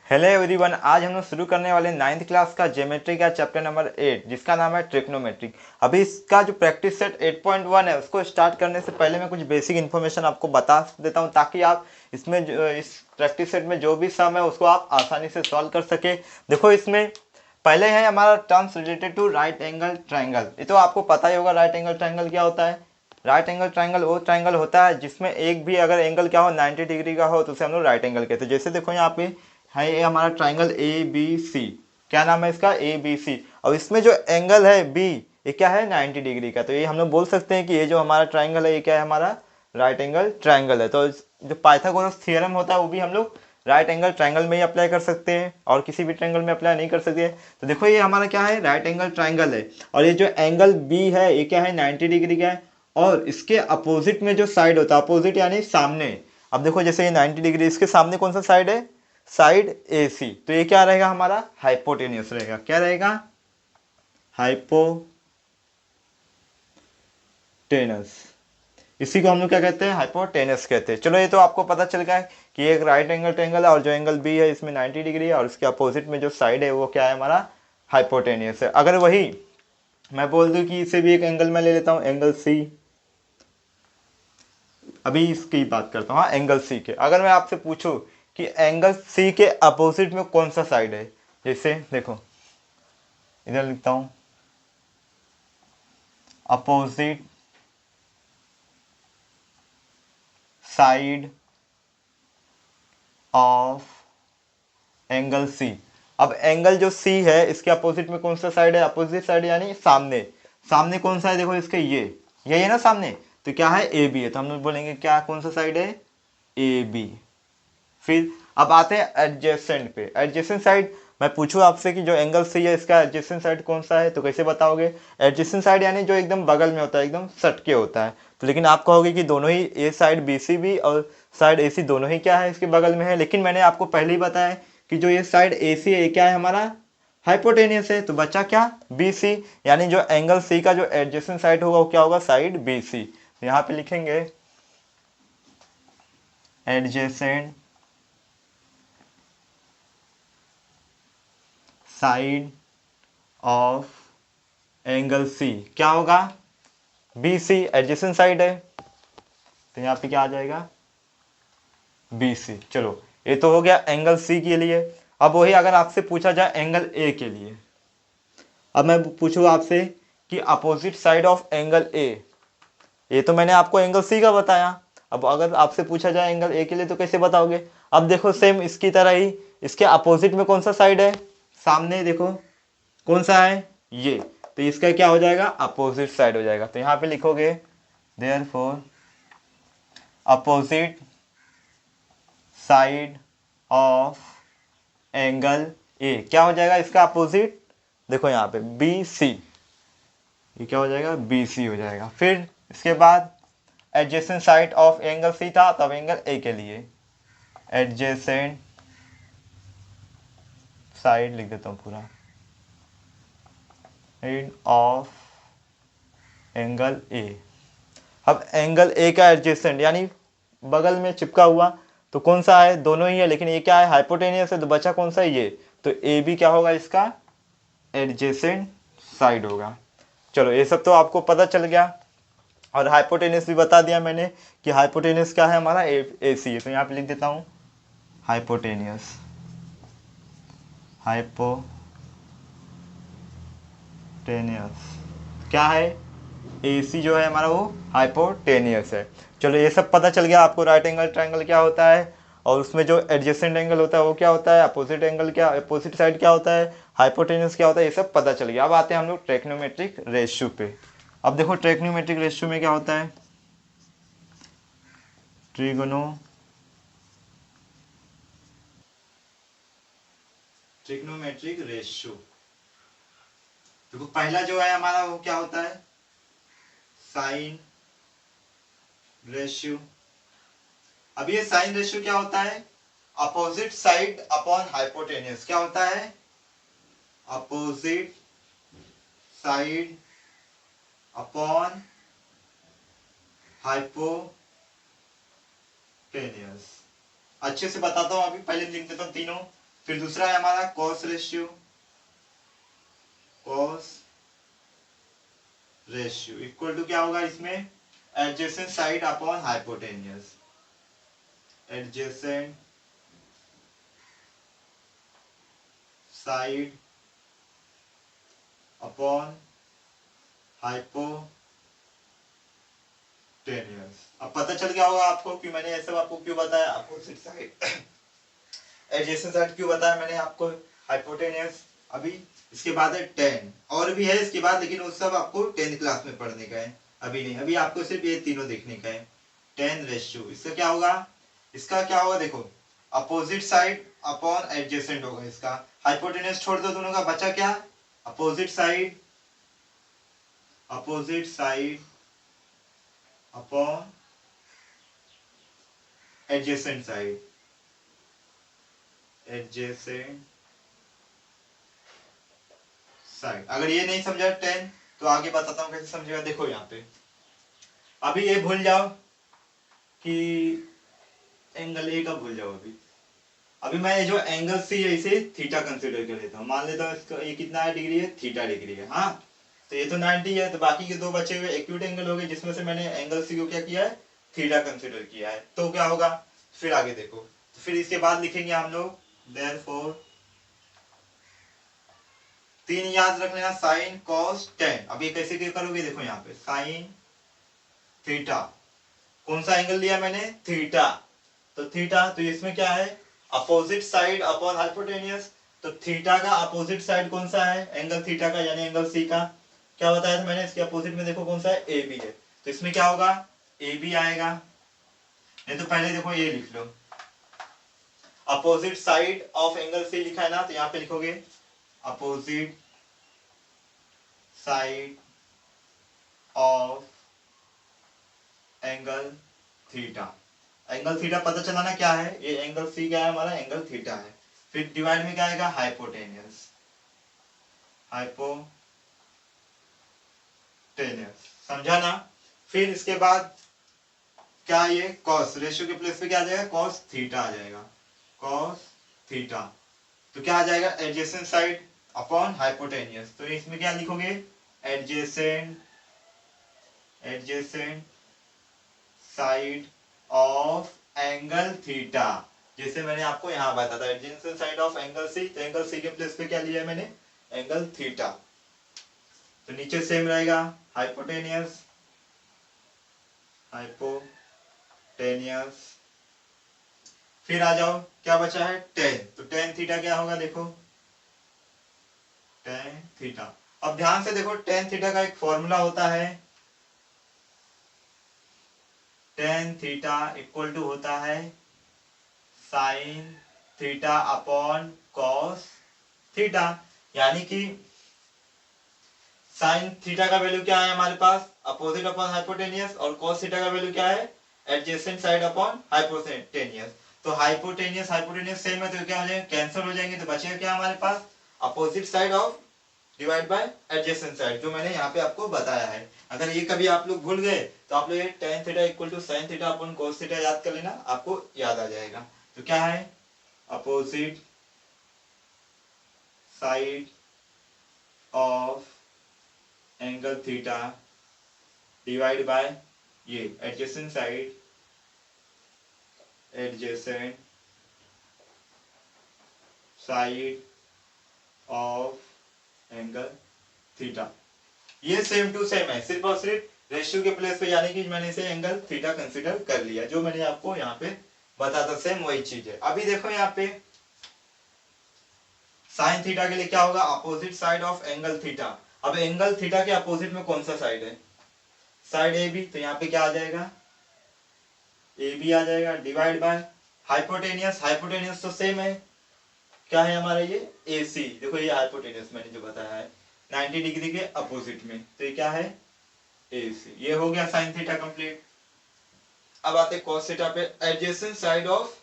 Hello everyone, आज हम लोग शुरू करने वाले 9th क्लास का ज्योमेट्री का चैप्टर नंबर 8 जिसका नाम है ट्रिग्नोमेट्री। अभी इसका जो प्रैक्टिस सेट 8.1 है उसको स्टार्ट करने से पहले मैं कुछ बेसिक इन्फॉर्मेशन आपको बता देता हूं ताकि आप इसमें इस प्रैक्टिस सेट में जो भी सम है उसको आप आसानी से सॉल्व कर सके। देखो, इसमें पहले है हमारा terms related to right angle triangle. ये तो आपको पता ही होगा राइट एंगल ट्राइंगल क्या होता है। राइट एंगल ट्राइंगल वो ट्राइंगल होता है जिसमें एक भी अगर एंगल क्या हो 90 डिग्री का हो तो उसे हम लोग राइट एंगल कहते हैं। जैसे देखो यहाँ पे है ये हमारा ट्राइंगल ए बी सी। क्या नाम है इसका? A B C. और इसमें जो एंगल है बी, ये क्या है? 90 डिग्री का। तो ये हम लोग बोल सकते हैं कि ये जो हमारा ट्राइंगल है ये क्या है? हमारा राइट एंगल ट्राइंगल है। तो जो पाइथागोरस थ्योरम होता है वो भी हम लोग राइट एंगल ट्राइंगल में ही अप्लाई कर सकते हैं और किसी भी ट्राइंगल में अप्लाई नहीं कर सकते। तो देखो ये हमारा क्या है? राइट एंगल ट्राइंगल है। और ये जो एंगल बी है ये क्या है? 90 डिग्री का है। और इसके अपोजिट में जो साइड होता है, अपोजिट यानी सामने। अब देखो जैसे ये 90 डिग्री, इसके सामने कौन सा साइड है? साइड ए सी। तो ये क्या रहेगा? हमारा हाइपोटेनियस रहेगा। क्या रहेगा? हाइपोटेनस। इसी को हम लोग क्या कहते हैं? हाइपोटेनस कहते हैं। चलो, ये तो आपको पता चल गया है कि एक राइट एंगल ट्रायंगल है और जो एंगल बी है इसमें 90 डिग्री है और उसके अपोजिट में जो साइड है वो क्या है? हमारा हाइपोटेनियस है। अगर वही मैं बोल दूं कि इसे भी एक एंगल में ले लेता हूं, एंगल सी। अभी इसकी बात करता हूँ, हाँ, एंगल सी के। अगर मैं आपसे पूछूं कि एंगल सी के अपोजिट में कौन सा साइड है, जैसे देखो इधर लिखता हूं, opposite side of angle C. अब एंगल जो सी है इसके अपोजिट में कौन सा साइड है? अपोजिट साइड यानी सामने। सामने कौन सा है? देखो इसके ये है ना सामने। तो क्या है? ए बी है। तो हम लोग बोलेंगे क्या, कौन सा साइड है? A B. फिर अब आते हैं एडजेसेंट पे। एडजेसेंट साइड मैं पूछूं आपसे कि जो एंगल सी है इसका एडजेसेंट साइड कौन सा है, तो कैसे बताओगे? एडजेसेंट साइड यानी जो एकदम बगल में होता है, एकदम सट के होता है। तो लेकिन आप कहोगे कि दोनों ही, ए साइड बी सी भी और साइड ए सी दोनों ही क्या है? इसके बगल में है। लेकिन मैंने आपको पहले ही बताया कि जो ये साइड ए सी है ये क्या है? हमारा हाइपोटेनियस है। तो बचा क्या? B C. यानी जो एंगल सी का जो एडजेसेंट साइड होगा वो क्या होगा? Side B C. तो यहाँ पे लिखेंगे adjacent side of angle C क्या होगा? B C. एडजेसेंट साइड है तो यहाँ पे क्या आ जाएगा? B C. चलो, ये तो हो गया एंगल सी के लिए। अब वही अगर आपसे पूछा जाए एंगल ए के लिए। अब मैं पूछूँ आपसे कि opposite side of angle A. ये तो मैंने आपको एंगल सी का बताया। अब अगर आपसे पूछा जाए एंगल ए के लिए तो कैसे बताओगे? अब देखो सेम इसकी तरह ही, इसके अपोजिट में कौन सा साइड है? सामने देखो कौन सा है? ये। तो इसका क्या हो जाएगा? अपोजिट साइड हो जाएगा। तो यहाँ पे लिखोगे therefore opposite side of angle A क्या हो जाएगा? इसका अपोजिट देखो यहाँ पे बी सी। ये क्या हो जाएगा? बी सी हो जाएगा। फिर इसके बाद adjacent side of angle C था, तब एंगल ए के लिए एडजेसेंट साइड लिख देता हूँ पूरा, साइड ऑफ एंगल ए। अब एंगल ए का एडजेसेंट यानी बगल में चिपका हुआ तो कौन सा है? दोनों ही है, लेकिन ये क्या है? हाइपोटेनियस है। तो बचा कौन सा? ये। तो ए बी क्या होगा? इसका एडजेसेंट साइड होगा। चलो, ये सब तो आपको पता चल गया। और हाइपोटेनियस भी बता दिया मैंने कि हाइपोटेनियस क्या है? हमारा ए सी है। तो यहाँ पे लिख देता हूँ हाइपोटेनियस। हाइपोटेनियस क्या है? ए सी जो है हमारा वो हाइपोटेनियस है। चलो, ये सब पता चल गया आपको। राइट एंगल ट्रायंगल क्या होता है और उसमें जो एडजेसेंट एंगल होता है वो क्या होता है, अपोजिट एंगल क्या, अपोजिट साइड क्या होता है, हाइपोटेन्यूस क्या होता है, ये सब पता चल गया। अब आते हैं हम लोग ट्रैक्नोमेट्रिक रेशियो पे। अब देखो ट्रैक्नोमेट्रिक रेशियो में क्या होता है? Trigonometric ratio. देखो पहला जो है हमारा वो क्या होता है? Sine ratio. अब ये साइन रेशियो क्या होता है? Opposite side upon hypotenuse. क्या होता है? Opposite side upon hypotenuse. अच्छे से बताता हूं, अभी पहले लिख देता हूं तीनों। फिर दूसरा है हमारा cos ratio, cos ratio equal to क्या होगा इसमें, adjacent side upon hypotenuse, adjacent side upon hypotenuse. अब पता चल गया होगा आपको कि मैंने ऐसा आपको क्यों बताया, अपोजिट साइड एडजेसेंट साइड क्यों बताया मैंने आपको, हाइपोटेनियस। अभी इसके बाद है टेन, और भी है इसके बाद, लेकिन वो सब आपको 10th क्लास में पढ़ने का है, अभी नहीं, अभी आपको सिर्फ ये तीनों देखने का है। टेन रेशियो, इसका क्या होगा, इसका क्या होगा देखो, अपोजिट साइड अपॉन एडजेसेंट होगा इसका, हाइपोटेनियस छोड़ दो दोनों का, बचा क्या, opposite side, opposite side upon adjacent side, adjacent side. अगर ये नहीं समझा 10 तो आगे बताता हूं कैसे समझेगा। देखो यहाँ पे अभी ये भूल जाओ कि एंगल ए का भूल जाओ। अभी अभी मैं जो एंगल सी है इसे थीटा कंसीडर कर लेता हूँ, मान लेता हूँ इसका ये कितना है डिग्री है, थीटा डिग्री है। हाँ तो ये तो 90 है, तो बाकी के दो बचे हुए एक्यूट एंगल हो गए जिसमें से मैंने एंगल सी को क्या किया है, थीटा कंसीडर किया है। तो क्या होगा, फिर आगे देखो, तो फिर इसके बाद लिखेंगे हम लोग देयरफॉर, तीन याद रख लेना, साइन कॉस टेन। अब ये कैसे करोगे, देखो यहाँ पे साइन थीटा, कौन सा एंगल लिया मैंने, थीटा, तो थीटा, तो इसमें क्या है, अपोजिट साइड अपॉन हाइपोटेनियस, तो थीटा का अपोजिट साइड कौन सा है, एंगल थीटा का, यानी एंगल सी का। क्या बताया था मैंने, इसके अपोजिट में देखो कौन सा है, ए बी है, तो इसमें क्या होगा, ए बी आएगा। नहीं तो पहले देखो ये लिख लो, opposite side of angle C लिखा है ना, तो यहाँ पे लिखोगे opposite side of angle theta. Angle theta पता चला ना क्या है, ये एंगल सी क्या है हमारा, एंगल थीटा है। फिर डिवाइड में क्या आएगा, हाइपोटेनियस, हाइपोटेनियस, समझा ना। फिर इसके बाद क्या, ये कॉस रेशियो के प्लेस पे क्या आ जाएगा, कॉस थीटा आ जाएगा, कॉस थीटा, तो क्या आ जाएगा, एडजेसेंट साइड अपॉन हाइपोटेनियस। तो इसमें क्या लिखोगे, adjacent, adjacent side of angle theta, जैसे मैंने आपको यहां बताया था adjacent side of angle C, तो एंगल सी के प्लेस पे क्या लिया है मैंने, एंगल थीटा। तो नीचे सेम रहेगा, हाइपोटेनियस, हाइपोटेनियस। फिर आ जाओ क्या बचा है, टेन, तो टेन थीटा क्या होगा, देखो टेन थीटा। अब ध्यान से देखो, टेन थीटा का एक फॉर्मूला होता है, टेन थीटा इक्वल टू होता है sign theta upon cos theta, यानी कि साइन थीटा का वैल्यू क्या है हमारे पास, अपोजिट अपॉन हाइपोटेनियस, और कॉस थीटा का वैल्यू क्या है, एडजेसेंट साइड अपॉन हाइपोटेनियस। तो हाइपोटेनियस हाइपोटेनियस सेम है, तो क्या हो जाएगा, कैंसिल हो जाएंगे, तो बचेगा क्या हमारे पास, opposite side of divide by adjacent side, जो मैंने यहाँ पे आपको बताया है। अगर ये कभी आप लोग भूल गए तो आप लोग tan theta equal to sin theta upon cos theta याद कर लेना, आपको याद आ जाएगा। तो क्या है, opposite side of angle theta divide by ये adjacent side, adjacent side of angle theta. ये सेम टू सेम है, सिर्फ और सिर्फ रेशियो के प्लेस पे, यानी कि मैंने इसे एंगल थीटा कंसीडर कर लिया, जो मैंने आपको यहाँ पे बताता सेम वही चीज है। अभी देखो यहाँ पे साइन थीटा के लिए क्या होगा, opposite side of angle theta. अब एंगल थीटा के अपोजिट में कौन सा साइड है, साइड ए बी, तो यहाँ पे क्या आ जाएगा, ए बी आ जाएगा, डिवाइड बाय हाइपोटेनियस, हाइपोटेनियस तो सेम है, क्या है हमारा ये ए सी, देखो ये हाइपोटेनियस मैंने जो बताया है 90 डिग्री के अपोजिट में, तो ये क्या है, ए सी। ये हो गया साइन थीटा कंप्लीट। अब आते कॉस थीटा पे, adjacent side of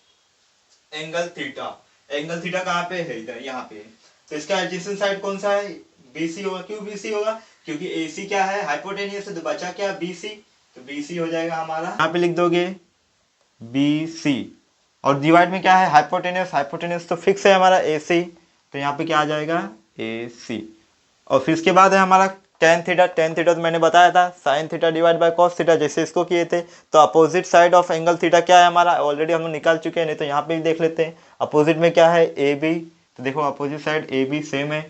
angle theta, angle theta कहाँ पे है, इधर यहाँ पे, तो इसका एडजेसेंट साइड कौन सा है, बीसी होगा। क्यों बीसी होगा, क्योंकि एसी क्या है, हाइपोटेनियस है, तो बचा क्या, बीसी, तो बीसी हो जाएगा हमारा, यहाँ पे लिख दोगे बीसी, और डिवाइड में क्या है, हाइपोटेन्यूस, हाइपोटेन्यूस तो फिक्स है हमारा AC, तो यहाँ पे क्या आ जाएगा AC। और फिर इसके बाद है हमारा टेन थीटा, टेन थीटा तो मैंने बताया था sign theta divide by cos theta, जैसे इसको किए थे। तो opposite side of angle theta क्या है हमारा, ऑलरेडी हम लोग निकाल चुके हैं, नहीं तो यहाँ पे भी देख लेते हैं। अपोजिट में क्या है AB, तो देखो अपोजिट साइड AB सेम है,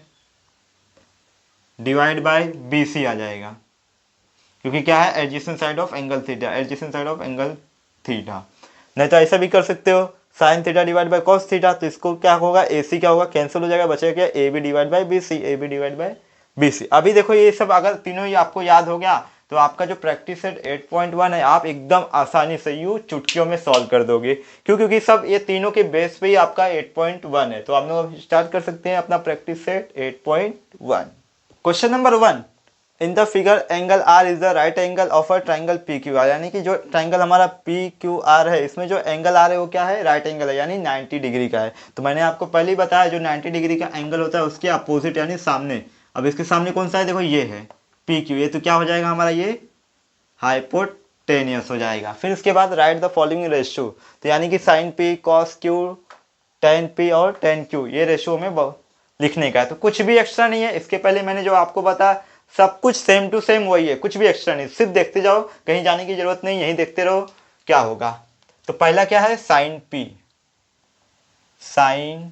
डिवाइड बाय BC आ जाएगा, क्योंकि क्या है adjacent side of angle theta, adjacent side of angle theta. नहीं तो ऐसा भी कर सकते हो, sign theta divide by cos theta, तो इसको क्या होगा AC क्या होगा, कैंसिल हो जाएगा, बचेगा क्या AB divide by BC, AB divide by BC। अभी देखो ये सब अगर तीनों ही आपको याद हो गया तो आपका जो प्रैक्टिस सेट 8.1 है आप एकदम आसानी से यूं चुटकियों में सॉल्व कर दोगे। क्यों, क्योंकि सब ये तीनों के बेस पे ही आपका 8.1 है। तो आप लोग स्टार्ट कर सकते हैं अपना practice set 8.1। Question number 1, in the figure angle R is the right angle of a triangle P Q R, यानी कि जो ट्राइंगल हमारा पी क्यू आर है इसमें जो एंगल आर है वो क्या है, राइट एंगल है, यानी 90 डिग्री का है। तो मैंने आपको पहले ही बताया जो 90 डिग्री का एंगल होता है उसके अपोजिट यानी सामने। अब इसके सामने कौन सा है, देखो ये है पी क्यू, ये तो क्या हो जाएगा हमारा, ये हाइपोटेनियस हो जाएगा। फिर इसके बाद राइट द फॉलोइंग रेशियो, तो यानी कि sin P cos Q tan P और टेन क्यू, ये रेशियो में लिखने का है। तो कुछ भी एक्स्ट्रा नहीं है, इसके पहले मैंने जो आपको बताया सब कुछ सेम टू सेम वही है, कुछ भी एक्स्ट्रा नहीं, सिर्फ देखते जाओ, कहीं जाने की जरूरत नहीं, यहीं देखते रहो क्या होगा। तो पहला क्या है, sin P, sin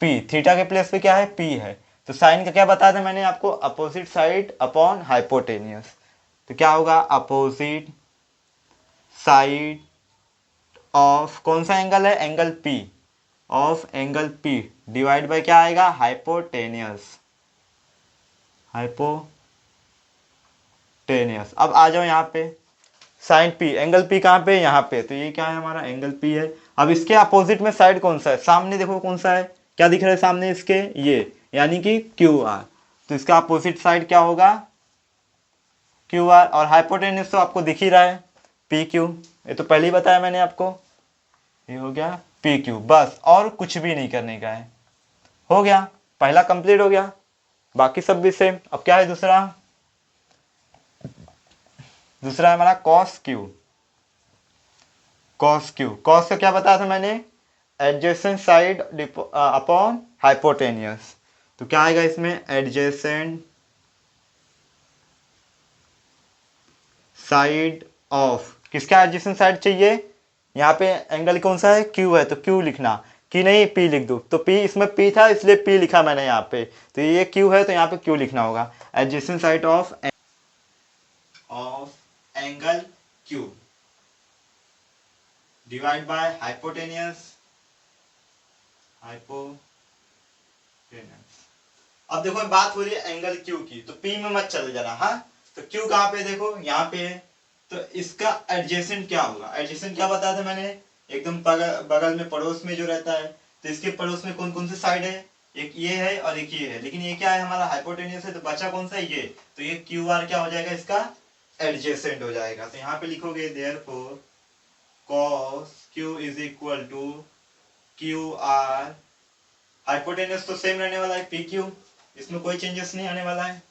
P theta के प्लेस पे क्या है पी है, तो साइन का क्या बताया था मैंने आपको, अपोजिट साइड अपॉन हाइपोटेनियस। तो क्या होगा, अपोजिट साइड ऑफ कौन सा एंगल है, angle P, of angle P divide by क्या आएगा, हाइपोटेनियस, हाइपोटेनियस। अब आ जाओ यहाँ पे, साइन पी, एंगल पी कहाँ पे, यहाँ पे, तो ये क्या है हमारा एंगल पी है। अब इसके अपोजिट में साइड कौन सा है, सामने देखो कौन सा है, क्या दिख रहा है सामने इसके, ये यानी कि क्यू आर, तो इसका अपोजिट साइड क्या होगा क्यू आर। और हाइपोटेन्यूस तो आपको दिख ही रहा है पी क्यू, ये तो पहले ही बताया मैंने आपको, ये हो गया पी क्यू, बस और कुछ भी नहीं करने का है, हो गया, पहला कंप्लीट हो गया, बाकी सब भी सेम। अब क्या है दूसरा, दूसरा है हमारा cos Q, cos Q, cos का क्या बताया था मैंने, एडजेसेंट साइड अपॉन हाइपोटेनियस। तो क्या आएगा इसमें, एडजेसेंट साइड ऑफ, किसका एडजेसेंट साइड चाहिए, यहाँ पे एंगल कौन सा है, क्यू है, तो क्यू लिखना, कि नहीं पी लिख दो, तो पी इसमें पी था इसलिए पी लिखा मैंने यहाँ पे, तो ये क्यू है तो यहाँ पे क्यू लिखना होगा, adjacent side of angle Q divide by hypotenuse, hypotenuse. अब देखो बात हो रही है एंगल क्यू की, तो पी में मत चले जाना, हाँ, तो क्यू कहाँ पे, देखो यहाँ पे है, तो इसका एडजेसेंट क्या होगा, एडजेसेंट क्या बताया था मैंने, एकदम बगल में पड़ोस में जो रहता है, तो इसके पड़ोस में कौन कौन से साइड है, एक ये है और एक ये है, लेकिन ये क्या है हमारा हाइपोटेनियस है, तो बचा कौन सा ये, तो ये क्यू आर क्या हो जाएगा, इसका एडजेसेंट हो जाएगा। तो यहाँ पे लिखोगे therefore cos q is equal to Q R, hypotenuse तो सेम रहने वाला है पी क्यू, इसमें कोई चेंजेस नहीं आने वाला है,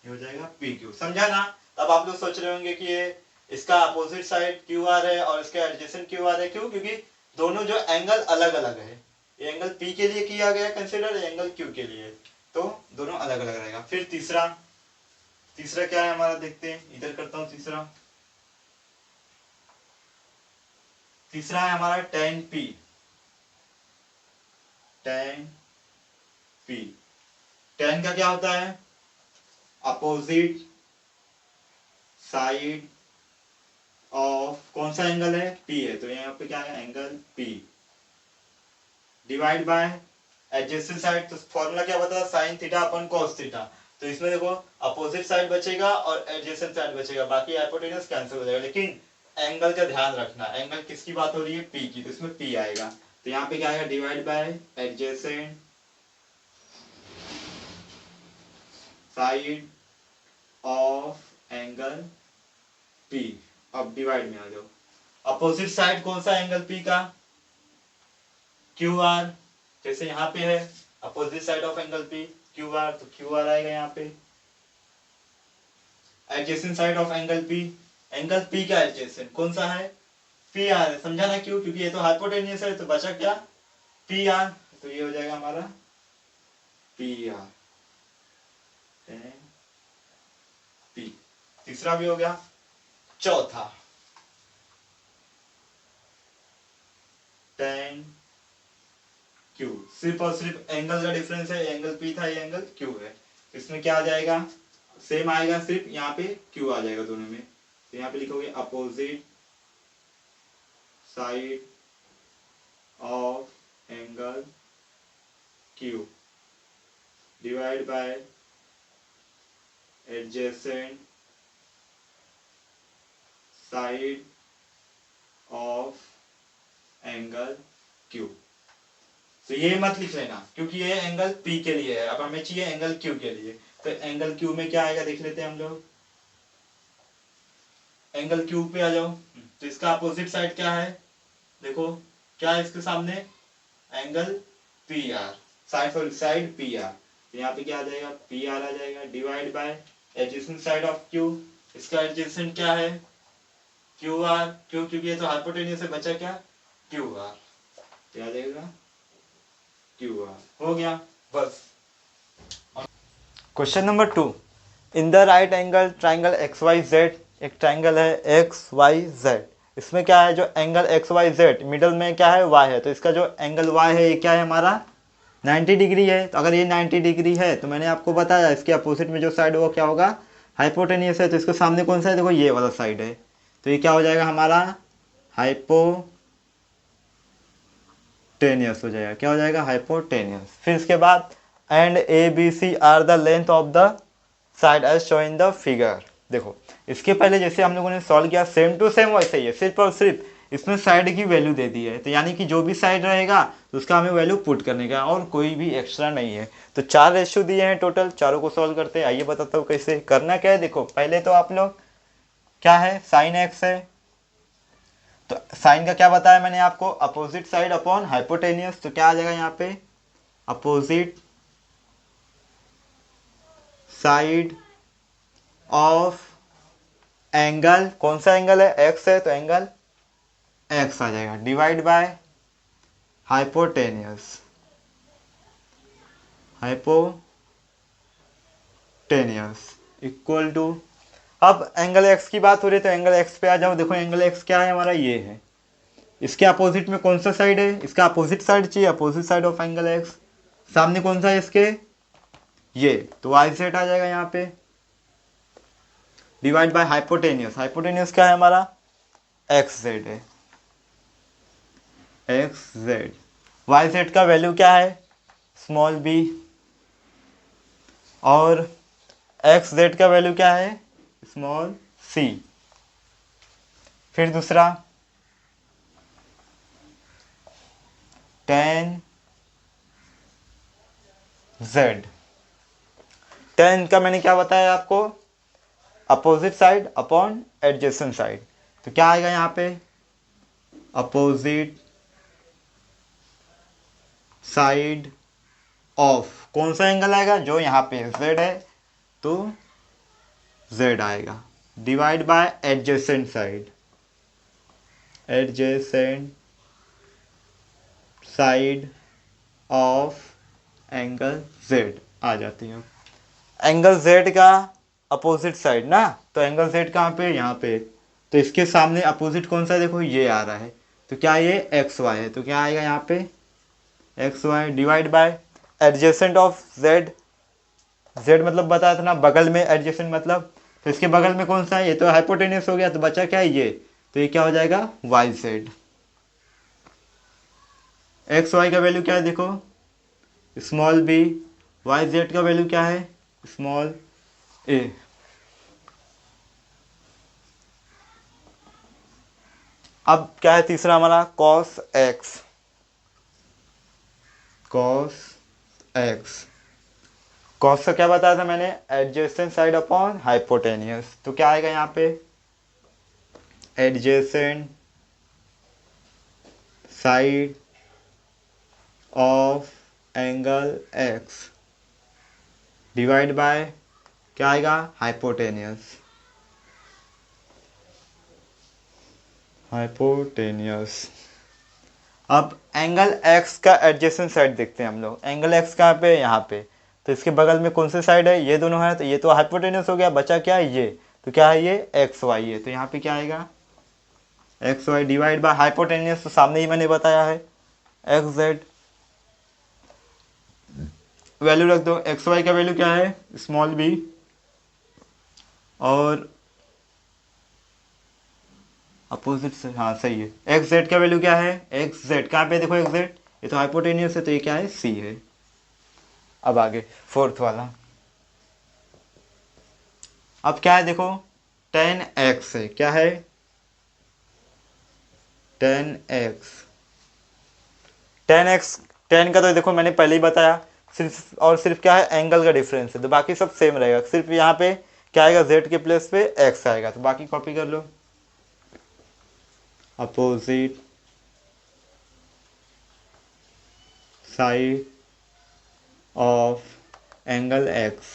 ये हो जाएगा पी क्यू, समझा ना। अब आप लोग सोच रहे होंगे कि ये इसका अपोजिट साइड क्यू आर है और इसका एडजेसेंट क्यू आर है, क्यों, क्योंकि दोनों जो एंगल अलग अलग है, ये एंगल पी के लिए किया गया कंसिडर, एंगल क्यू के लिए, तो दोनों अलग अलग रहेगा। फिर तीसरा, तीसरा क्या है हमारा, देखते हैं, इधर करता हूं तीसरा, तीसरा है हमारा ten P, ten P, ten का क्या होता है, अपोजिट साइड ऑफ कौन सा एंगल है, पी है, तो यहाँ पे क्या है angle P, divide by adjacent side, तो फॉर्मूला क्या बता, साइन थीटा अपन कॉस थीटा, तो इसमें देखो अपोजिट साइड बचेगा और एडजेसेंट साइड बचेगा, बाकी हाइपोटेनस कैंसिल हो जाएगा, लेकिन एंगल का ध्यान रखना, एंगल किसकी बात हो रही है, पी की, तो इसमें पी आएगा, तो यहाँ पे क्या आएगा, divide by adjacent side of angle P. अब डिवाइड में आ जाओ, अपोजिट साइड कौन सा एंगल पी का, क्यू आर, जैसे यहाँ पे है opposite side of angle P Q are, तो क्यू आर आएगा यहाँ पे, adjacent side of angle P, angle P का एडजेसेंट कौन सा है, पी आर है, समझा ना क्यों? क्योंकि ये तो हाइपोटेनियस है, तो बचा क्या? P R. तो ये हो जाएगा हमारा पी आर पी। तीसरा भी हो गया। चौथा टेन क्यू। सिर्फ और सिर्फ एंगल का डिफरेंस है, एंगल पी था, ये एंगल क्यू है। इसमें क्या आ जाएगा? सेम आएगा, सिर्फ यहाँ पे क्यू आ जाएगा दोनों में। तो यहाँ पे लिखोगे opposite side of angle Q divide by adjacent side of angle Q. तो ये मत लिख लेना, क्योंकि ये एंगल पी के लिए है, अब हमें चाहिए एंगल क्यू के लिए। तो एंगल क्यू में क्या आएगा देख लेते हैं हम लोग। एंगल क्यू पे आ जाओ। तो इसका अपोजिट साइड क्या है? देखो क्या है इसके सामने? Angle P R. Side P R. तो यहाँ पे क्या आ जाएगा? पी आर आ जाएगा divide by adjacent side of Q. इसका एडजेसेंट क्या है? Q R. क्यों? क्योंकि ये तो हाइपोटेनियस से बचा क्या? Q R. क्या आ जाएगा? Q R. हो गया बस। Question number 2, in the right angle triangle X Y Z, एक ट्राइंगल है एक्स वाई जेड। इसमें क्या है? जो angle X Y Z middle में क्या है? वाई है। तो इसका जो एंगल वाई है ये क्या है हमारा? 90 डिग्री है। तो अगर ये 90 डिग्री है तो मैंने आपको बताया इसके अपोजिट में जो साइड वो क्या होगा? हाइपोटेनियस है। तो इसके सामने कौन सा है? देखो ये वाला साइड है। तो ये क्या हो जाएगा हमारा? हाइपोटेनियस हो जाएगा। क्या हो जाएगा? हाइपोटेनियस। फिर इसके बाद and A B C are the length of the side as show in the figure. देखो इसके पहले जैसे हम लोगों ने सॉल्व किया सेम टू सेम वैसे ही है, सिर्फ और सिर्फ इसमें साइड की वैल्यू दे दी है। तो यानी कि जो भी साइड रहेगा तो उसका हमें वैल्यू पुट करने का, और कोई भी एक्स्ट्रा नहीं है। तो 4 रेशियो दिए हैं टोटल, चारों को सॉल्व करते हैं। आइए बताता हूँ कैसे करना। क्या है देखो, पहले तो आप लोग क्या है? साइन एक्स है। तो साइन का क्या बताया मैंने आपको? Opposite side upon hypotenuse. तो क्या आ जाएगा यहाँ पे? अपोजिट साइड ऑफ एंगल, कौन सा एंगल है? एक्स है, तो एंगल एक्स आ जाएगा divide by hypotenuse. Hypotenuse equal to, अब एंगल एक्स की बात हो रही है तो एंगल एक्स पे आ जाओ। देखो एंगल एक्स क्या है हमारा? ये है। इसके अपोजिट में कौन सा साइड है? इसका अपोजिट साइड चाहिए, opposite side of angle x. सामने कौन सा है इसके? ये। तो वाई जेड आ जाएगा यहाँ पे डिवाइड बाय हाइपोटेनियस। हाइपोटेनियस क्या है हमारा? एक्स जेड है। X Z. वाई जेड का वैल्यू क्या है? Small B. और एक्स जेड का वैल्यू क्या है? Small C. फिर दूसरा टेन जेड। टेन का मैंने क्या बताया आपको? Opposite side upon adjacent side. तो क्या आएगा यहाँ पे? अपोजिट साइड ऑफ, कौन सा एंगल आएगा? जो यहाँ पे जेड है तो जेड आएगा divide by adjacent side. Adjacent side of angle Z आ जाती है। एंगल जेड का अपोजिट साइड ना, तो एंगल जेड कहाँ पे? यहाँ पे। तो इसके सामने अपोजिट कौन सा है? देखो ये आ रहा है। तो क्या ये एक्स वाई है? तो क्या आएगा यहाँ पे? X Y divide by adjacent of Z. Z मतलब बताया था ना बगल में, एडजेसेंट मतलब। तो इसके बगल में कौन सा है? ये तो हाइपोटेनियस हो गया, तो बचा क्या है? ये। तो ये क्या हो जाएगा? Y Z. एक्स वाई का वैल्यू क्या है? देखो स्मॉल बी। वाई जेड का वैल्यू क्या है? Small A. अब क्या है तीसरा हमारा? Cos X. Cos X. Cos का क्या बताया था मैंने? Adjacent side upon hypotenuse. तो क्या आएगा यहाँ पे? Adjacent side of angle X divide by क्या आएगा? हाइपोटेनियस। हाइपोटेनियस। अब एंगल एक्स का एडजेसेंट साइड देखते हैं हम लोग। एंगल एक्स कहाँ पे, यहाँ पे। तो इसके बगल में कौन सी साइड है, ये दोनों है, तो ये तो हाइपोटेनियस हो गया, बचा क्या है ये, तो क्या है ये एक्स वाई है। तो यहाँ पे क्या आएगा X Y divide by hypotenuse, तो सामने ही मैंने बताया है एक्स जेड। वैल्यू रख दो, एक्स वाई का वैल्यू क्या है स्मॉल बी, और अपोजिट से, हाँ सही है, एक्स जेड का वैल्यू क्या है, एक्स जेड कहाँ पे देखो, एक्स जेड ये तो हाइपोटेनियस है, तो ये क्या है सी है। अब आगे फोर्थ वाला, अब क्या है देखो, टेन एक्स है, क्या है ten x. Ten x, ten का तो देखो मैंने पहले ही बताया, सिर्फ और सिर्फ क्या है एंगल का डिफरेंस है, तो बाकी सब सेम रहेगा, सिर्फ यहाँ पे क्या आएगा जेड के प्लेस पे एक्स आएगा, तो बाकी कॉपी कर लो। Opposite side of angle X,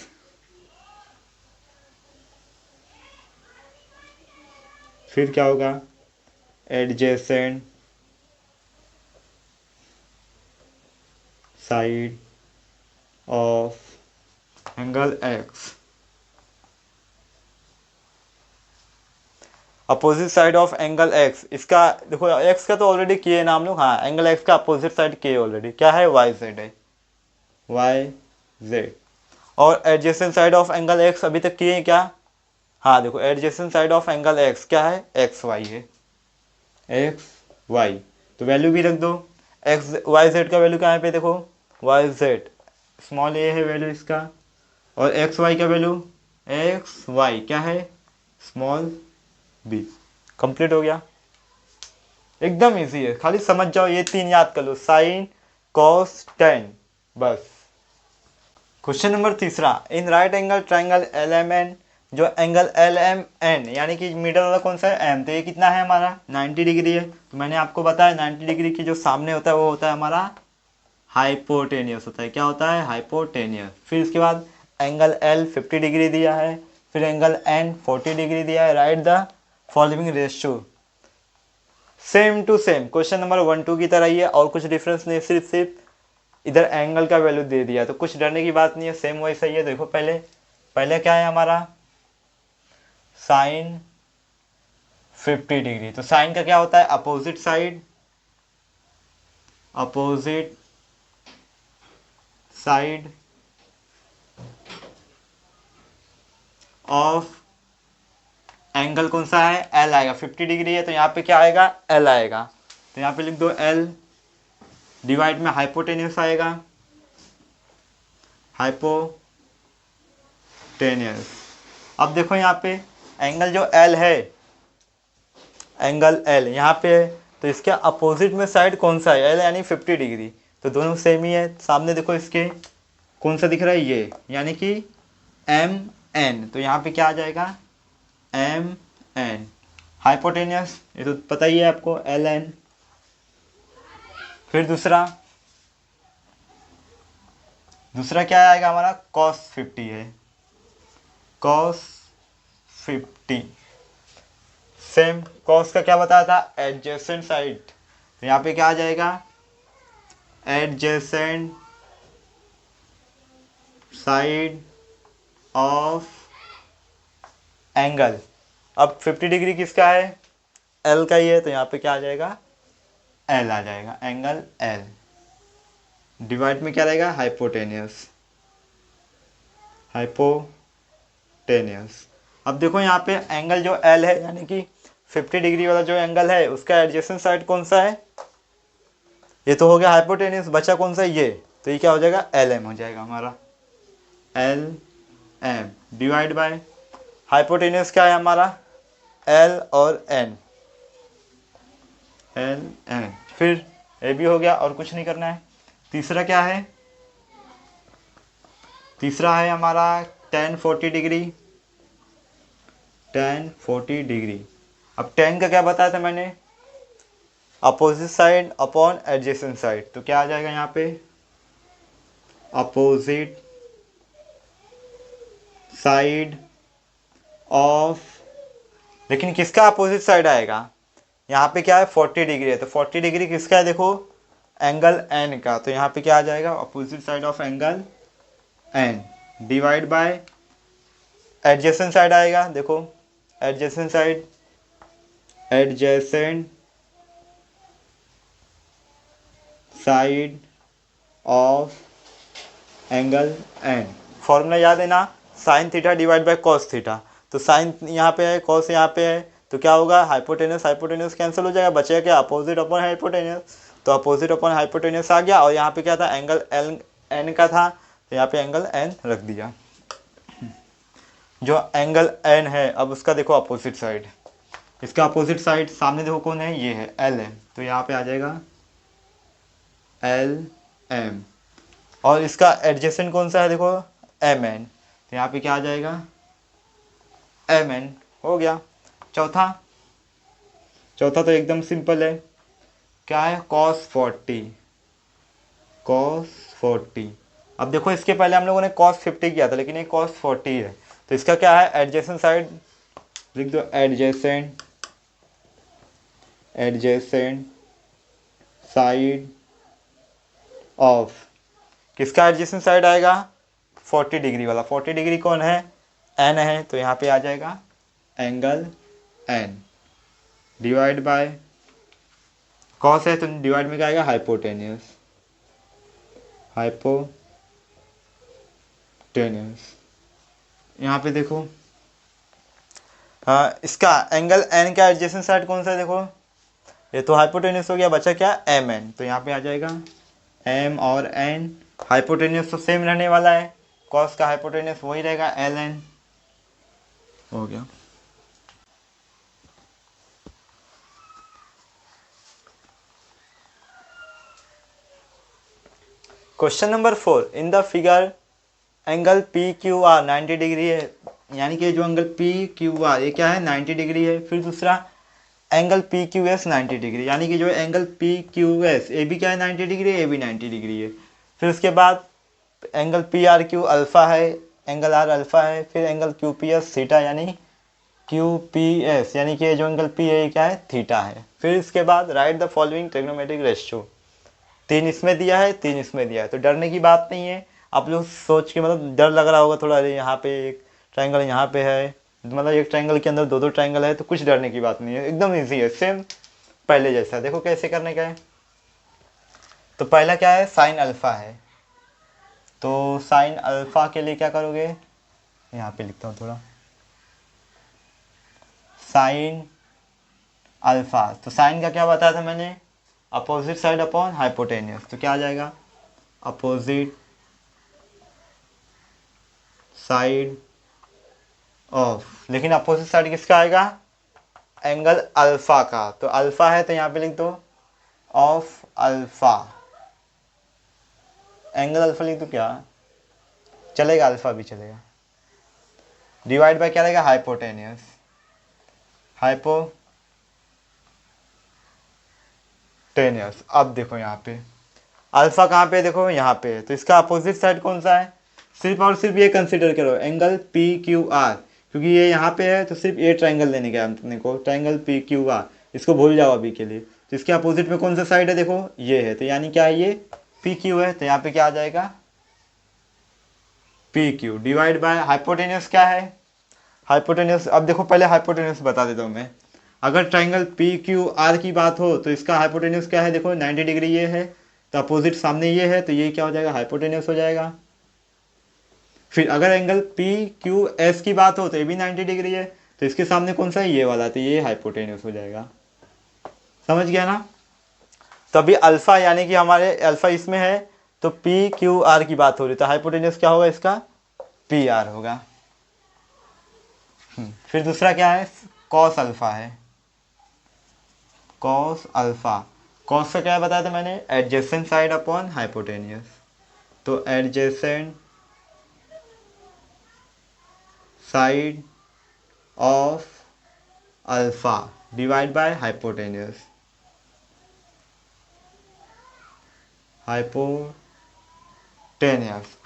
फिर क्या होगा adjacent side of angle X, opposite side of angle X. इसका देखो एक्स का तो ऑलरेडी किए नाम लोग, हाँ एंगल एक्स का अपोजिट साइड किए ऑलरेडी, क्या है वाई जेड है, वाई जेड। और adjacent side of angle x अभी तक किए हैं क्या, हाँ देखो adjacent side of angle x क्या है एक्स वाई है, एक्स वाई। तो वैल्यू भी रख दो, एक्स वाई जेड का वैल्यू कहाँ पे देखो, वाई जेड स्मॉल ए है वैल्यू इसका, और एक्स वाई का वैल्यू एक्स वाई क्या है स्मॉल बी। कंप्लीट हो गया, एकदम इजी है, खाली समझ जाओ, ये तीन याद कर लो, साइन कॉस टेन, बस। क्वेश्चन नंबर तीसरा, in right angle triangle L M N, जो एंगल एल एम एन यानी कि मिडल वाला कौन सा है एम, तो ये कितना है हमारा 90 डिग्री है। तो मैंने आपको बताया 90 डिग्री की जो सामने होता है वो होता है हमारा हाइपोटेनियस होता है, क्या होता है हाइपोटेनियस। फिर इसके बाद एंगल एल 50 डिग्री दिया है, फिर एंगल एन 40 डिग्री दिया है। Write the following ratio, same to same question number 1 2 की तरह ही है, और कुछ डिफरेंस नहीं, सिर्फ इधर एंगल का वैल्यू दे दिया, तो कुछ डरने की बात नहीं है, सेम वैसा ही है। देखो पहले पहले क्या है हमारा साइन 50 डिग्री, तो साइन का क्या होता है opposite side, opposite side of angle कौन सा है एल आएगा, 50 डिग्री है तो यहाँ पे क्या आएगा एल आएगा, तो यहाँ पे लिख दो एल, डिवाइड में हाइपोटेनियस आएगा, हाइपोटेनियस। अब देखो यहाँ पे एंगल जो एल है, एंगल एल यहाँ पे है, तो इसके अपोजिट में साइड कौन सा है एल यानी 50 डिग्री, तो दोनों सेम ही है। सामने देखो इसके कौन सा दिख रहा है ये, यानी कि एम एन, तो यहाँ पे क्या आ जाएगा एम एन। हाइपोटेनियस ये तो पता ही है आपको एल एन। फिर दूसरा दूसरा क्या आएगा हमारा कॉस 50 है, कॉस 50, सेम कॉस का क्या बताया था एडजेसेंट साइड, तो यहाँ पे क्या आ जाएगा एडजेसेंट साइड ऑफ एंगल। अब 50 डिग्री किसका है एल का ही है, तो यहाँ पे क्या आ जाएगा एल आ जाएगा, एंगल एल, डिवाइड में क्या रहेगा हाइपोटेनियस, हाइपोटेनियस। अब देखो यहाँ पे एंगल जो एल है यानी कि 50 डिग्री वाला जो एंगल है उसका एडजेसेंट साइड कौन सा है, ये तो हो गया हाइपोटेनियस, बचा कौन सा ये, तो ये क्या हो जाएगा एल एम हो जाएगा हमारा, L M divide by hypotenuse क्या है हमारा एल और एन, एल एन। फिर ए भी हो गया और कुछ नहीं करना है। तीसरा क्या है, तीसरा है हमारा tan 40 डिग्री, tan 40 डिग्री। अब tan का क्या बताया था मैंने opposite side upon adjacent side, तो क्या आ जाएगा यहाँ पे अपोजिट साइड ऑफ, लेकिन किसका अपोजिट साइड आएगा यहाँ पे क्या है 40 डिग्री है, तो 40 डिग्री किसका है देखो, एंगल एन का। तो यहाँ पे क्या आ जाएगा, opposite side of angle N divide by adjacent side आएगा, देखो adjacent side, adjacent side of angle N. Formula याद है ना, sin theta divide by cos theta. तो साइन यहाँ पे है, कॉस यहाँ पे है, तो क्या होगा, हाइपोटेनस हाइपोटेनस कैंसिल हो जाएगा, बचेगा क्या, अपोजिट अपॉन हाइपोटेनस। तो अपोजिट अपॉन हाइपोटेनस आ गया, और यहाँ पे क्या था, एंगल एल एन का था, तो यहाँ पे एंगल एन रख दिया। जो एंगल एन है, अब उसका देखो अपोजिट साइड, इसका अपोजिट साइड सामने देखो कौन है, ये है एल एम, तो यहाँ पे आ जाएगा एल एम। और इसका एडजेसेंट कौन सा है देखो, एम एन, तो यहाँ पे क्या आ जाएगा, एम एन। हो गया। चौथा तो एकदम सिंपल है, क्या है, कॉस 40, कॉस 40। अब देखो इसके पहले हम लोगों ने कॉस 50 किया था, लेकिन ये कॉस 40 है, तो इसका क्या है, एडजेसेंट साइड लिख दो, एडजेसेंट साइड ऑफ, किसका एडजेसेंट साइड आएगा, 40 डिग्री वाला। 40 डिग्री कौन है, एन है, तो यहाँ पे आ जाएगा angle N divide by cos है, तो डिवाइड में क्या आएगा, हाइपोटेन्यूस, यहाँ पे देखो, हाँ इसका एंगल एन का एडजेसेंट साइड कौन सा है देखो, ये तो हाइपोटेन्यूस हो गया, बचा क्या, एम एन, तो यहाँ पे आ जाएगा एम और एन। हाइपोटेन्यूस तो सेम रहने वाला है, कॉस का हाइपोटेन्यूस वही रहेगा, एल एन। हो गया। Question number 4, in the figure angle P Q R 90 degree है, यानी कि जो एंगल पी क्यू आर ये क्या है, 90 डिग्री है। फिर दूसरा angle P Q S 90 degree, यानी कि जो angle P Q S A भी क्या है, 90 डिग्री, ए भी 90 डिग्री है। फिर उसके बाद angle P R Q alpha है, एंगल आर अल्फ़ा है। फिर angle Q P S theta, यानी क्यू पी एस, यानी कि जो एंगल पी है क्या है, थीटा है। फिर इसके बाद right the following trigonometric ratio, 3 इसमें दिया है, 3 इसमें दिया है, तो डरने की बात नहीं है। आप लोग सोच के मतलब डर लग रहा होगा थोड़ा, अरे यहाँ पे एक ट्रायंगल यहाँ पे है, मतलब एक ट्रायंगल के अंदर 2 ट्रायंगल है, तो कुछ डरने की बात नहीं है, एकदम इजी है, सेम पहले जैसा। देखो कैसे करने का है। तो पहला क्या है, साइन अल्फ़ा है, तो साइन अल्फ़ा के लिए क्या करोगे, यहाँ पे लिखता हूँ थोड़ा, साइन अल्फ़ा, तो साइन का क्या बताया था मैंने, अपोजिट साइड अपॉन हाइपोटेन्यूस, तो क्या आ जाएगा, अपोजिट साइड ऑफ, लेकिन अपोजिट साइड किसका आएगा, एंगल अल्फा का, तो अल्फा है तो यहाँ पे लिख दो ऑफ अल्फा, एंगल अल्फा लिख दो, क्या चलेगा, अल्फा भी चलेगा, डिवाइड बाय क्या रहेगा, हाइपोटेन्यूस, हाइपोटेन्यूस। अब देखो यहाँ पे अल्फा कहाँ पे, देखो यहाँ पे, तो इसका अपोजिट साइड कौन सा है, सिर्फ और सिर्फ ये कंसीडर करो, एंगल पी क्यू आर, क्योंकि ये यहाँ पे है, तो सिर्फ ये ट्रायंगल लेने का अपने को, ट्रायंगल पी क्यू आर, इसको भूल जाओ अभी के लिए। तो इसके अपोजिट में कौन सा साइड है, देखो ये है, तो यानी क्या है, ये पी क्यू है, तो यहाँ पे क्या आ जाएगा, P Q divide by hypotenuse, क्या है हाइपोटेन्यूस। अब देखो पहले हाइपोटेन्यूस बता देता हूँ मैं, अगर ट्रायंगल पी क्यू आर की बात हो तो इसका हाइपोटेन्यूस क्या है, देखो 90 डिग्री ये है, तो अपोजिट सामने ये है, तो ये क्या हो जाएगा, हाइपोटेन्यूस हो जाएगा। फिर अगर एंगल पी क्यू एस की बात हो तो ये भी 90 डिग्री है, तो इसके सामने कौन सा है, ये वाला, तो ये हाइपोटेन्यूस हो जाएगा। समझ गया ना। तो अभी अल्फा यानी कि हमारे अल्फा इसमें है, तो पी क्यू आर की बात हो रही, तो हाइपोटेन्यूस क्या होगा इसका, पी आर होगा। फिर दूसरा क्या है, कॉस अल्फा है, कॉस अल्फा, कॉस का क्या बताया था मैंने, एडजेसेंट साइड अपॉन हाइपोटेन्यूस, तो adjacent side of alpha divide by hypotenuse, hypotenuse.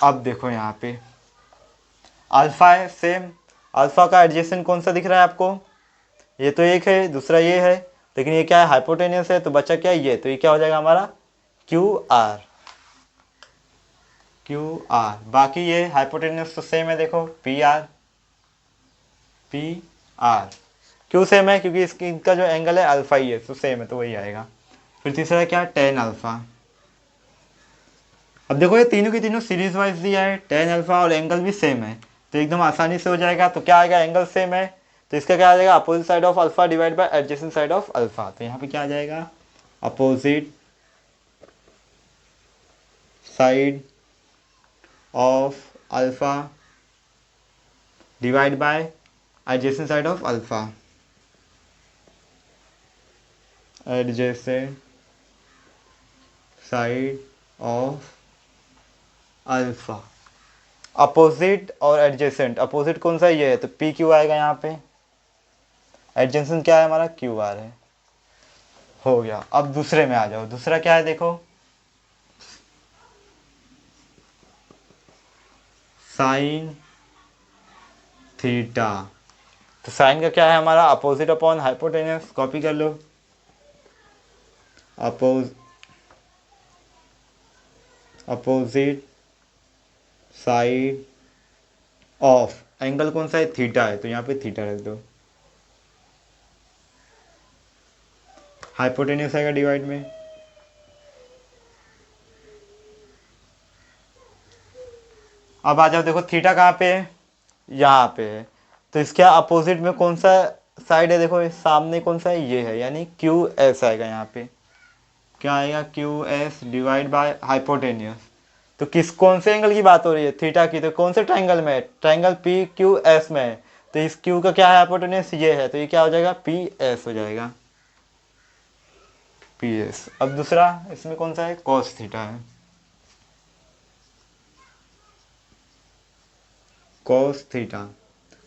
अब देखो यहाँ पे अल्फा है सेम, अल्फा का एडजेसेंट कौन सा दिख रहा है आपको, ये तो एक है, दूसरा ये है, लेकिन ये क्या है, हाइपोटेनियस है, तो बचा क्या ये, तो ये क्या हो जाएगा हमारा क्यू आर। बाकी ये हाइपोटेनियस तो सेम है, देखो पी आर। क्यों सेम है, क्योंकि इसकी इनका जो एंगल है अल्फा ही है, तो सेम है, तो वही आएगा। फिर तीसरा क्या है, टेन अल्फा। अब देखो ये तीनों की तीनों सीरीज वाइज दिया है, टेन अल्फा और एंगल भी सेम है, तो एकदम आसानी से हो जाएगा। तो क्या आएगा, एंगल सेम है, तो इसका क्या आ जाएगा, opposite side of alpha divide by adjacent side of alpha. तो यहाँ पे क्या आ जाएगा, opposite side of alpha divide by adjacent side of alpha. Adjacent side of alpha. Opposite और एडजेसेंट, अपोजिट कौन सा, ये है, तो पी क्यू आएगा यहाँ पे। एडजेसेंट क्या है हमारा, क्यू आर है। हो गया। अब दूसरे में आ जाओ, दूसरा क्या है देखो, साइन थीटा। तो साइन का क्या है हमारा, अपोजिट अपॉन हाइपोटेनस, कॉपी कर लो। अपोजिट साइड ऑफ, एंगल कौन सा है, थीटा है, तो यहाँ पे थीटा रख दो। हाइपोटेनस आएगा डिवाइड में, अब आ जाओ, देखो थीटा कहाँ पे है, यहाँ पे है, तो इसके अपोजिट में कौन सा साइड है, देखो सामने कौन सा है, ये है, यानी क्यू एस आएगा यहाँ पे। क्या आएगा, Q S divide by hypotenuse. तो किस कौन से एंगल की बात हो रही है, थीटा की, तो कौन से ट्राइंगल में है, ट्राइंगल पी क्यू एस में है, तो इस क्यू का क्या है, हाइपोटेनियस ये है, तो ये क्या हो जाएगा, पी एस हो जाएगा, पी एस। अब दूसरा इसमें कौन सा है, कॉस थीटा है, कॉस थीटा।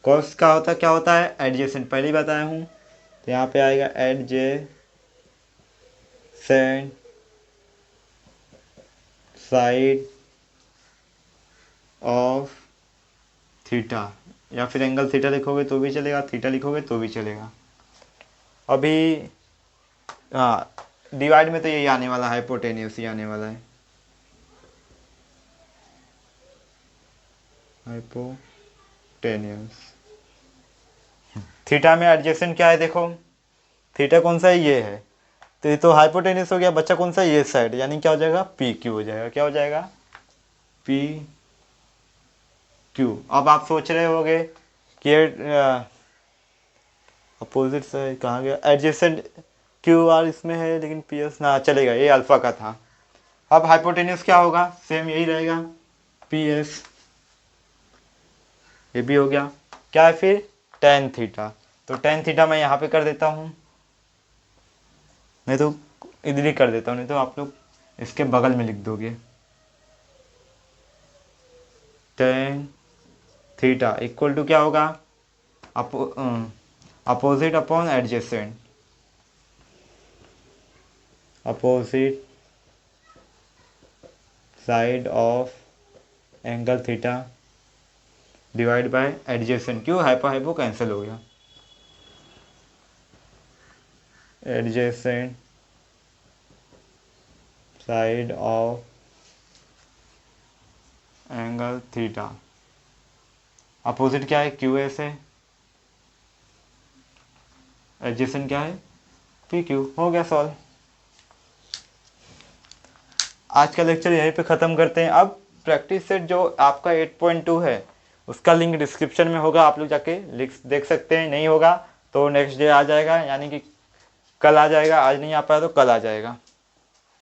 कॉस का होता क्या होता है, एडजेसेंट, पहले ही बताया हूँ, तो यहाँ पे आएगा एडजेसेंट साइड ऑफ थीटा, या फिर एंगल थीटा लिखोगे तो भी चलेगा, थीटा लिखोगे तो भी चलेगा। अभी हाँ, डिवाइड में तो यही आने वाला है, हाइपोटेनियस ही आने वाला है, हाइपोटेनियस। थीटा में एडजेसेंट क्या है, देखो थीटा कौन सा है, ये है, तो ये तो हाइपोटेनियस हो गया, बच्चा कौन सा, ये साइड, यानी क्या हो जाएगा, पी क्यू हो जाएगा, क्या हो जाएगा, पी क्यू। अब आप सोच रहे होगे कि अपोजिट से कहाँ गया, एडजेसेंट क्यू आर इसमें है, लेकिन पी एस ना चलेगा, ये अल्फा का था। अब हाइपोटेनियस क्या होगा, सेम यही रहेगा, पी एस, ये भी हो गया। क्या है फिर, टेन थीटा, तो टेन थीटा मैं यहाँ पे कर देता हूँ, नहीं तो इधर ही कर देता हूँ, नहीं तो आप लोग इसके बगल में लिख दोगे। टेन थीटा इक्वल टू क्या होगा, opposite upon adjacent, opposite side of angle theta divide by adjacent, क्यों हाइपो हाइपो कैंसिल हो गया, adjacent side of angle theta, opposite क्या है, क्यू एस है, एडजेसेंट क्या है, पी क्यू। हो गया सॉल्व। आज का लेक्चर यहीं पे ख़त्म करते हैं। अब प्रैक्टिस सेट जो आपका 8.2 है उसका लिंक डिस्क्रिप्शन में होगा, आप लोग जाके देख सकते हैं, नहीं होगा तो नेक्स्ट डे आ जाएगा, यानी कि कल आ जाएगा, आज नहीं आ पाया तो कल आ जाएगा।